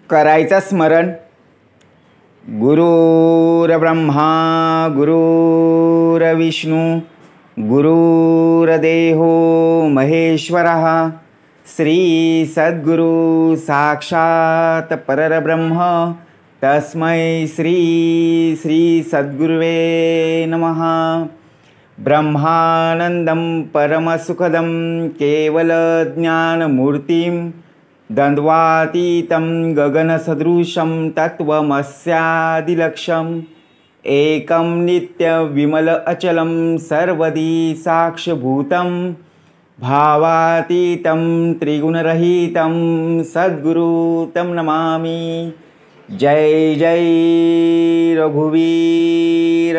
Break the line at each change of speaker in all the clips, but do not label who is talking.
करायचं स्मरण. गुरुर्ब्रह्मा गुरुर्विष्णू गुरुर्देहो महेश्वरः श्री सद्गुरु साक्षात परब्रह्म तस्मै श्री श्री सद्गुरुवे नमः. ब्रह्मानंदं परमसुखदं केवलज्ञानमूर्तिं द्वन्द्वातीतं गगनसदृशं तत्त्वमस्यादिलक्ष्यम् एकं नित्यविमल अचलं सर्वदी साक्षभूतं भावातीतं त्रिगुणरहितं सद्गुरुं नमामि. जय जय रघुवीर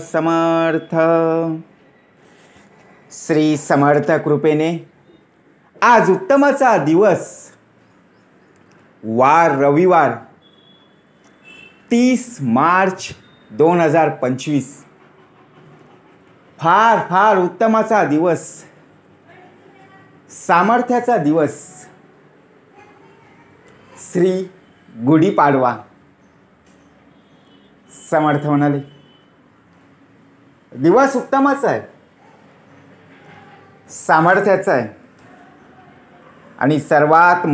समर्थ. श्री समर्थ कृपेने आज उत्तमाचा दिवस, वार रविवार 30 मार्च 2025. फार फार उत्तमाचा दिवस, सामर्थ्याचा दिवस, श्री गुढीपाडवा. समर्थ म्हणाले दिवस उत्तमाचा आहे, सामर्थ्याचा आहे आणि सर्वात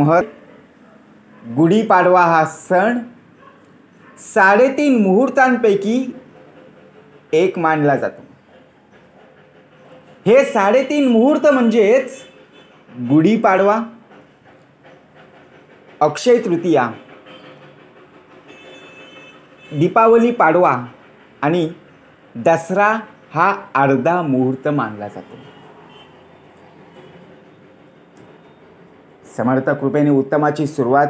गुढीपाडवा हा सण 3.5 मुहूर्तांपैकी एक मानला जातो. हे 3.5 मुहूर्त म्हणजेच गुढीपाडवा, अक्षय तृतीया, दीपावली पाडवा आणि दसरा हा अर्धा मुहूर्त मानला जातो. समर्थ कृपेने उत्तमाची सुरुवात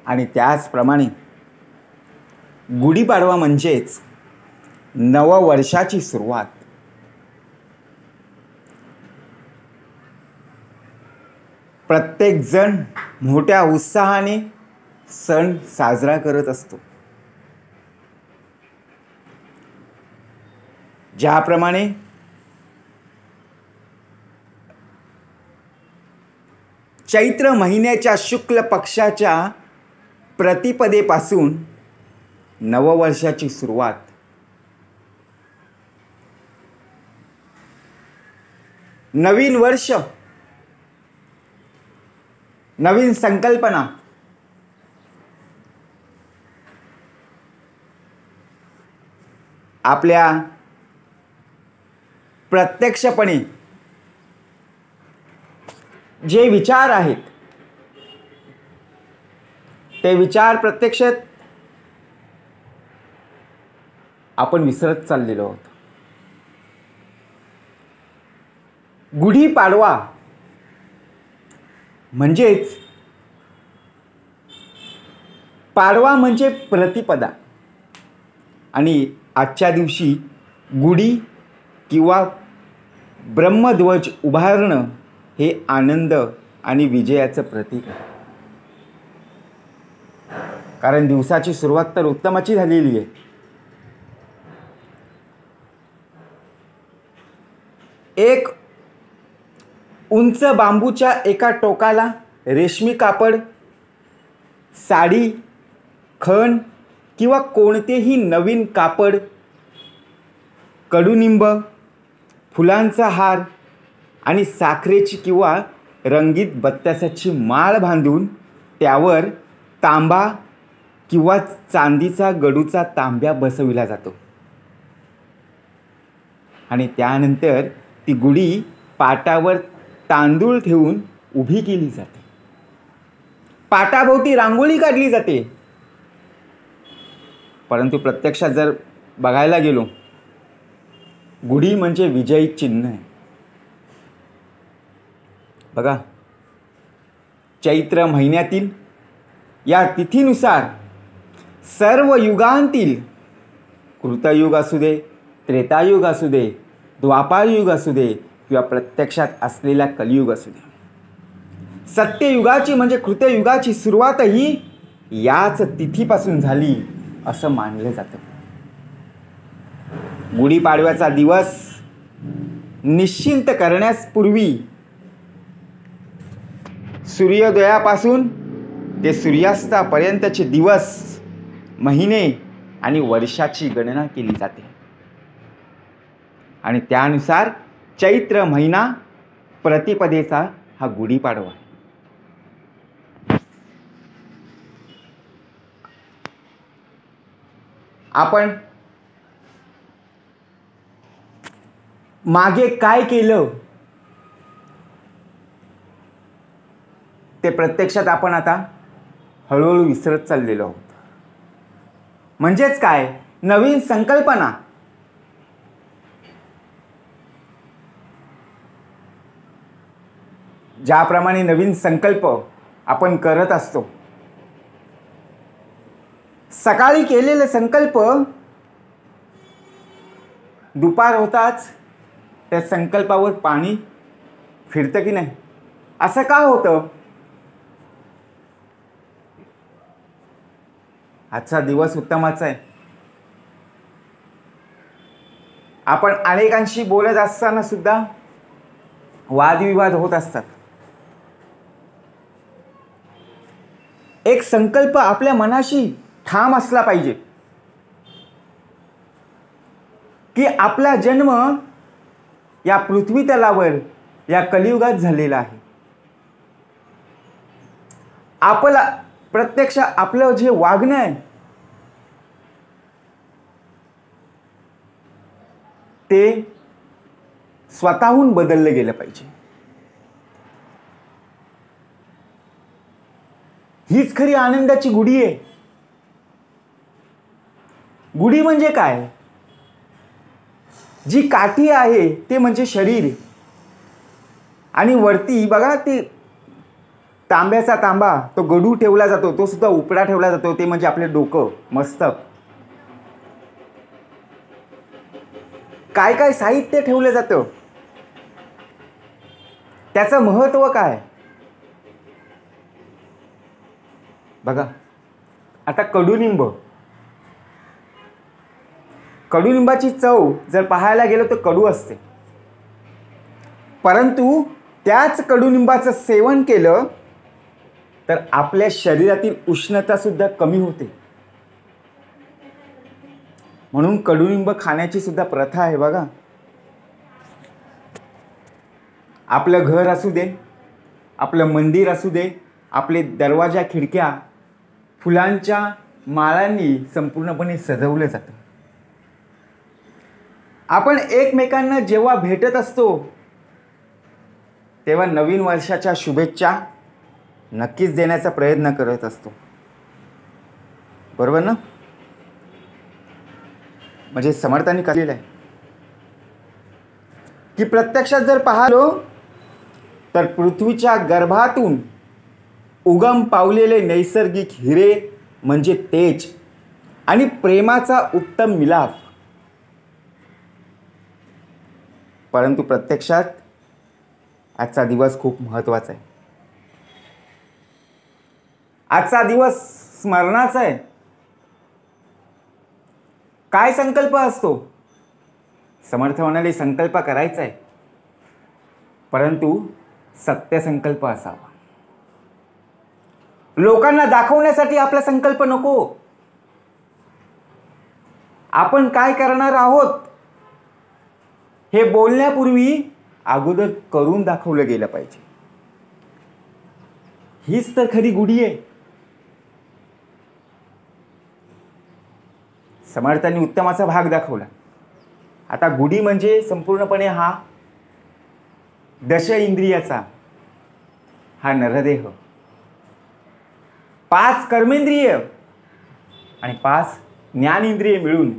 आणि त्याचप्रमाणे गुढीपाडवा म्हणजेच नववर्षाची सुरुवात. प्रत्येक जण मोठ्या उत्साहाने सण साजरा करत असतो. ज्याप्रमाणे चैत्र महिन्याच्या शुक्ल पक्षाच्या प्रतिपदेपासून नववर्षाची सुरुवात. नवीन वर्ष, नवीन संकल्पना, आपल्या प्रत्यक्षपणे जे विचार आहेत ते विचार प्रत्यक्षात आपण विसरत चाललेलो आहोत. गुढीपाडवा म्हणजेच पाडवा म्हणजे प्रतिपदा आणि आजच्या दिवशी गुढी किंवा ब्रह्मध्वज उभारणं हे आनंद आणि विजयाचं प्रतीक आहे. कारण दिवसाची सुरुवात तर उत्तमाची झालेली आहे. एक उंच बांबूच्या एका टोकाला रेशमी कापड, साडी, खण किंवा कोणतेही नवीन कापड, कडुनिंब, फुलांचा हार आणि साखरेची किंवा रंगीत बत्त्यासाची माळ बांधून त्यावर तांबा किंवा चांदीचा गडूचा तांब्या बसविला जातो आणि त्यानंतर ती गुढी पाटावर तांदूळ ठेवून उभी केली जाते. पाटाभोवती रांगोळी काढली जाते. परंतु प्रत्यक्षात जर बघायला गेलो, गुढी म्हणजे विजयी चिन्ह आहे. बघा, चैत्र महिन्यातील या तिथीनुसार सर्व युगांतील, कृतयुग असू दे, त्रेतायुग असू दे, द्वापारयुग असू दे किंवा प्रत्यक्षात असलेला कलियुग असू दे, सत्ययुगाची म्हणजे कृतयुगाची सुरुवातही याच तिथीपासून झाली असं मानलं जातं. गुढीपाडव्याचा दिवस निश्चिंत करण्यास पूर्वी सूर्योदयापासून ते सूर्यास्तापर्यंतचे दिवस, महिने आणि वर्षाची गणना केली जाते आणि त्यानुसार चैत्र महिना प्रतिपदेचा हा गुढीपाडवा आहे. आपण मागे काय केलं ते प्रत्यक्षात आपण आता हळूहळू विसरत चाललेलो आहोत. म्हणजेच काय, नवीन संकल्पना, ज्याप्रमाणे नवीन संकल्प आपण करत असतो, सकाळी केलेले संकल्प दुपार होताच त्या संकल्पावर पाणी फिरतं की नाही? असं का होतं? आजचा दिवस उत्तमाचा आहे. आपण अनेकांशी बोलत असताना सुद्धा वादविवाद होत असतात. एक संकल्प आपल्या मनाशी ठाम असला पाहिजे की आपला जन्म या पृथ्वी तलावर या कलियुगात झालेला आहे. आपला प्रत्यक्ष आपलं जे वागणं आहे ते स्वतःहून बदललं गेलं पाहिजे. हीच खरी आनंदाची गुढी आहे. गुढी म्हणजे काय? जी काठी आहे ते म्हणजे शरीर, आणि वरती बघा ते तांब्याचा तांबा, तो गडू ठेवला जातो, तो सुद्धा उपडा ठेवला जातो, ते म्हणजे आपले डोकं, मस्तक. काय काय साहित्य ठेवलं जातं, त्याचं महत्त्व काय? बघा आता कडुलिंबाची चव जर पाहायला गेलो तर कडू असते, परंतु त्याच कडुलिंबाचं सेवन केलं तर आपल्या शरीरातील उष्णता सुद्धा कमी होते. म्हणून कडुलिंब खाण्याची सुद्धा प्रथा आहे. बघा, आपलं घर असू दे, आपलं मंदिर असू दे, आपले दरवाजा खिडक्या फुलांच्या माळांनी संपूर्णपणे सजवलं जातं. आपण एकमेकांना जेव्हा भेटत असतो तेव्हा नवीन वर्षाच्या शुभेच्छा नक्कीच देण्याचा प्रयत्न करत असतो, बरोबर ना? म्हणजे समर्थांनी केलेलं आहे की प्रत्यक्षात जर पाहिलो तर पृथ्वीच्या गर्भातून उगम पावलेले नैसर्गिक हिरे म्हणजे तेज आणि प्रेमाचा उत्तम मिलाफ. परंतु प्रत्यक्षात आजचा दिवस खूप महत्त्वाचा आहे. आजचा दिवस स्मरणाचा आहे. काय संकल्प असतो? समर्थ म्हणाले संकल्प करायचा आहे, परंतु सत्य संकल्प असावा. लोकांना दाखवण्यासाठी आपला संकल्प नको. आपण काय करणार आहोत हे बोलण्यापूर्वी अगोदर करून दाखवलं गेलं पाहिजे. हीच तर खरी गुढी आहे. समर्थांनी उत्तमाचा भाग दाखवला. आता गुढी म्हणजे संपूर्णपणे हा दश इंद्रियाचा हा नरदेह, 5 कर्मेंद्रिय आणि 5 ज्ञानेंद्रिय मिळून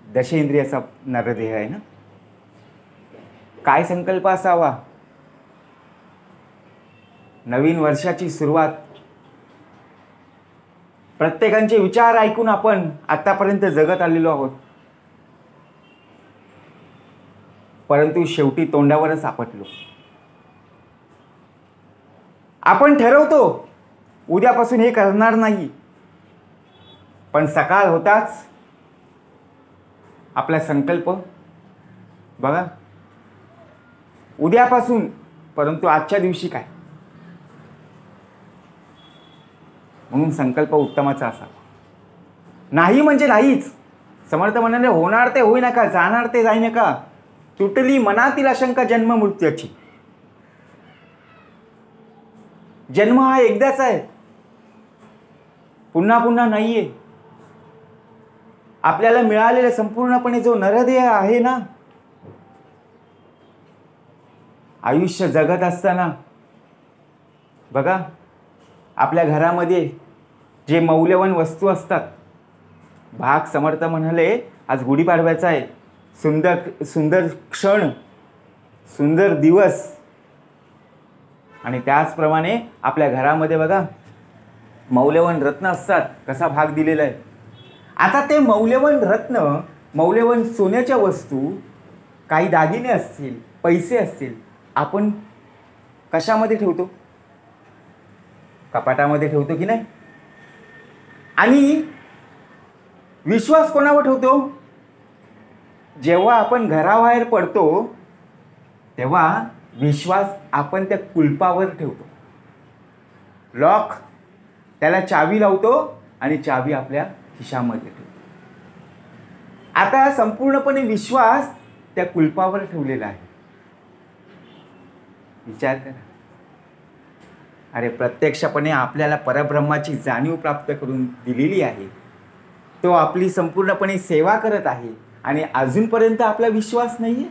दशेंद्रियाचा नरदेह आहे ना. काय संकल्प असावा? नवीन वर्षाची सुरुवात. प्रत्येकाचे विचार ऐकून आपण आतापर्यंत जगत आलेलो आहोत, परंतु शेवटी तोंडावरच आपटलो. आपण ठरवतो उद्यापासून हे करणार नाही, पण सकाळ होताच आपला संकल्प बघा उद्यापासून, परंतु आजच्या दिवशी काय? म्हणून संकल्प उत्तमाचा असावा. नाही म्हणजे नाहीच. समर्थ म्हणाले होणार ते होई नका, जाणार ते जाई नका, तुटली मनातील आशंका जन्म मृत्यूची. जन्म हा एकदाच आहे, पुन्हा पुन्हा नाहीये. आपल्याला मिळालेला संपूर्णपणे जो नरदेह आहे ना, आयुष्य जगत असताना बघा आपल्या घरामध्ये जे मौल्यवान वस्तू असतात, भाग समर्थ म्हणाले आज गुढीपाडव्याचा आहे, सुंदर सुंदर क्षण, सुंदर दिवस. आणि त्याचप्रमाणे आपल्या घरामध्ये बघा मौल्यवान रत्न असतात, कसा भाग दिलेला आहे. आता ते मौल्यवान रत्न, मौल्यवान सोन्याच्या वस्तू, काही दागिने असतील, पैसे असतील, आपण कशामध्ये ठेवतो? कपाटामध्ये ठेवतो की नाही? आणि विश्वास कोणावर ठेवतो? जेव्हा आपण घराबाहेर पडतो तेव्हा विश्वास आपण त्या कुलपावर ठेवतो, लॉक, त्याला चावी लावतो आणि चावी आपल्या खिशामध्ये ठेवतो. आता संपूर्णपणे विश्वास त्या कुलपावर ठेवलेला आहे. विचार करा. अरे प्रत्यक्षपणे आपल्याला परब्रह्माची जाणीव प्राप्त करून दिलेली आहे, तो आपली संपूर्णपणे सेवा करत आहे आणि अजूनपर्यंत आपला विश्वास नाहीये.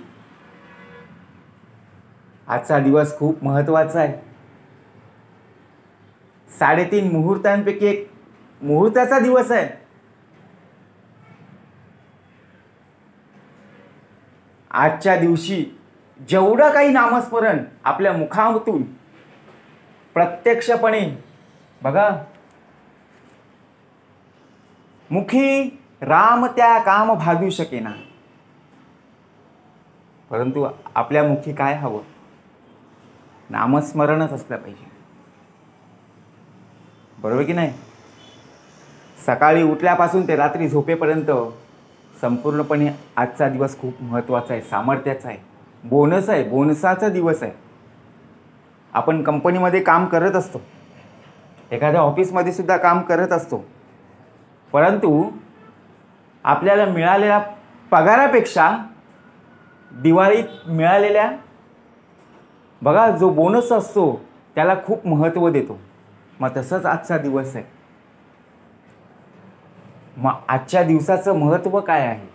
आजचा दिवस खूप महत्त्वाचा आहे. 3.5 मुहूर्तांपैकी एक मुहूर्ताचा दिवस आहे. आजच्या दिवशी जेवढं काही नामस्मरण आपल्या मुखातून प्रत्यक्षपणे बघा, मुखी राम त्या काम भागू शकेना, परंतु आपल्या मुखी काय हवं? नामस्मरणच असलं पाहिजे. बरोबर की नाही? सकाळी उठल्यापासून ते रात्री झोपेपर्यंत संपूर्णपणे आजचा दिवस खूप महत्त्वाचा आहे, सामर्थ्याचा आहे, बोनस आहे, बोनसाचा दिवस आहे. आपण कंपनीमध्ये काम करत असतो, एखाद्या ऑफिसमध्ये सुद्धा काम करत असतो, परंतु आपल्याला मिळालेल्या पगारापेक्षा दिवाळीत मिळालेल्या बघा जो बोनस असतो त्याला खूप महत्त्व देतो. मग तसंच आजचा दिवस आहे. मग आजच्या दिवसाचं महत्त्व काय आहे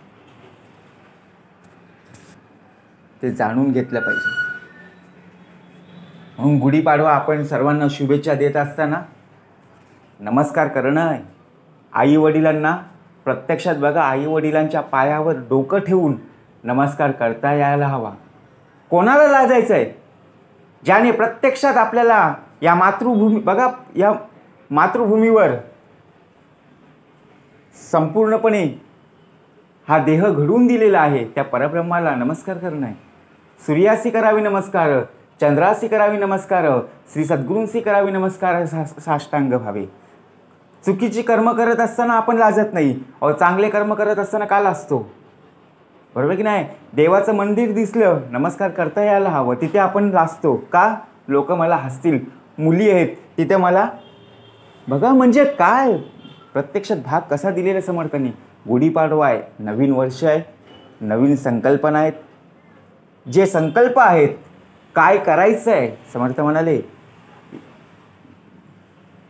ते जाणून घेतलं पाहिजे. म्हणून गुढीपाडवा आपण सर्वांना शुभेच्छा देत असताना नमस्कार करणं आहे. आई वडिलांना प्रत्यक्षात बघा, आई वडिलांच्या पायावर डोकं ठेवून नमस्कार करता यायला हवा. कोणाला लाजायचं आहे? ज्याने प्रत्यक्षात आपल्याला या मातृभूमी बघा, या मातृभूमीवर संपूर्णपणे हा देह घडवून दिलेला आहे, त्या परब्रह्माला नमस्कार करणं आहे. सूर्यासी करावी नमस्कार, चंद्रासी करावी नमस्कार, श्री सद्गुरूंसी करावी नमस्कार, साष्टांग भावे. चुकीची कर्म करत असताना आपण लाजत नाही, और चांगले कर्म करत असताना का लाजतो? बरोबर की नाही? देवाचं मंदिर दिसलं नमस्कार करता यायला हवं, तिथे आपण लाजतो का? लोक मला हसतील. मुली आहेत तिथे मला बघा, म्हणजे काय प्रत्यक्षात भाग कसा दिलेला समर्थांनी. गुढीपाडवा आहे, नवीन वर्ष आहे, नवीन संकल्पना आहेत. जे संकल्प आहेत, काय करायचं आहे, समर्थ म्हणाले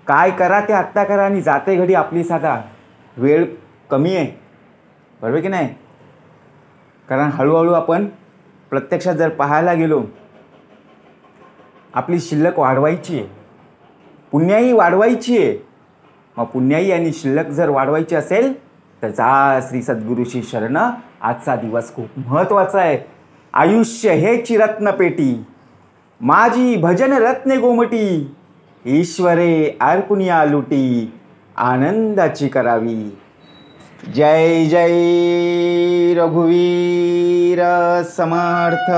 काय करा ते आत्ता करा आणि जाते घडी आपली साधा वेळ कमी आहे. बरोबर की नाही? कारण हळूहळू आपण प्रत्यक्षात जर पाहायला गेलो, आपली शिल्लक वाढवायची आहे, पुण्याई वाढवायची आहे. मग पुण्याई आणि शिल्लक जर वाढवायची असेल तर जा श्री सद्गुरूशी शरण. आजचा दिवस खूप महत्त्वाचा आहे. आयुष्य हेची रत्नपेटी, माझी भजन रत्ने गोमटी, ईश्वरे अर्पुनिया लुटी, आनंदाची करावी. जय जय रघुवीर समर्थ.